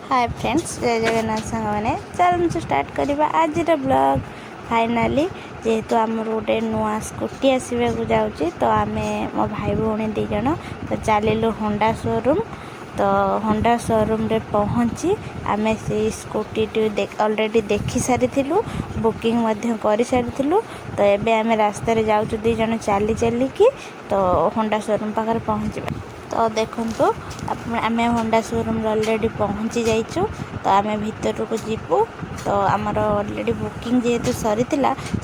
Hi friends, जय जगन्नाथ सांग मैंने चलु स्टार्ट करवा आज ब्लॉग। फाइनाली जेहेतु आमर गोटे नुआ स्कूटी आसवाक जाऊँगी तो आम मो भाई भौणी दी जन तो चलू होंडा शोरूम। तो होंडा शोरूम रे पहुँची आम से स्कूटी ऑलरेडी देखी सारी बुकिंग कर सारी। तो एबे आम रास्ते जाऊँ दी जन चली चलिकी तो होंडा शोरूम पाखे पहुँचा। तो देखो आम होंडा शोरूम ऑलरेडी पहुँची जाइचु। तो आम भीतर को जीवु। तो आमर ऑलरेडी बुकिंग जेहेतु सरी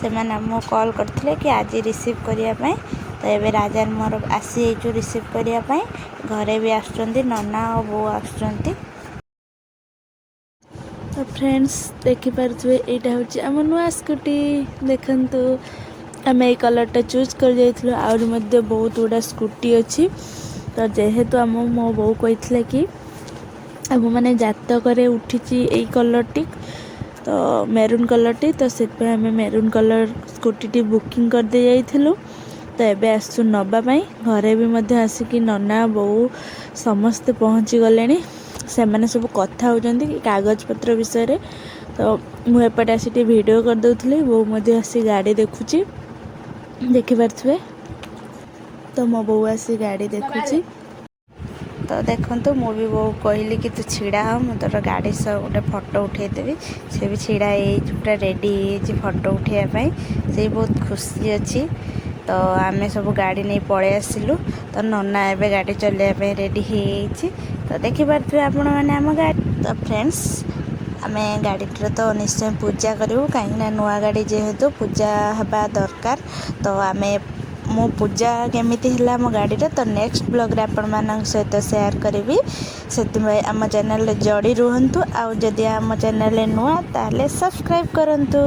से मैंने कॉल करते कि आज रिसीव करने। तो ये राजा मोर आसी रिसीव करने घरे भी आसुँच नना और बो आसुँच। तो फ्रेंड्स देखिपे यहाँ हूँ आम नुआ स्कूटी देखु। आम ये कलरटा चूज कर जाइए आहरी बहुत गुड़ा स्कूटी अच्छी। तो जेहेतु आम मो बो कही कि आम मैंने जातक उठी यही कलर टी तो मेरून कलर टी। तो से आम maroon colour scooty T booking कर दे जाइलु। तो एबे आसु नबापी घरे भी आसिक नना बो समस्ते पहुँची गले। से मैंने सब कथा होती कि कागज पत्र विषय। तो मुझे आसी वीडियो कर दूसरी बो आसी गाड़ी देखुची देखिपे। तो मो बो आसी गाड़ी देखुची। तो देखो मु भी बो कहली कि तू छिड़ा हो मु तोर गाड़ी सब गोटे फोटो उठेदेवी। से भी छिड़ा पूरा रेडी फोटो उठाइवाई से बहुत खुशी अच्छी। तो आम सब गाड़ी नहीं पलि आसिलु। तो नना एबे गाड़ी चलने रेडी हो। तो देखिपे आपण मैंने आम गाड़ी। तो फ्रेंड्स आम गाड़ी तो निश्चय पूजा करूँ कहीं नुआ गाड़ी जेहेतु पूजा हवा दरकार। तो आम मो पूजा केमिति है मो गाड़ी रे। तो नेक्स्ट ब्लॉग रे आपण मान सहित शेयर करी से आम चैनल जड़ी रुहतु। आउ जदि आम चैनल नुआ ताले सब्सक्राइब करंतु।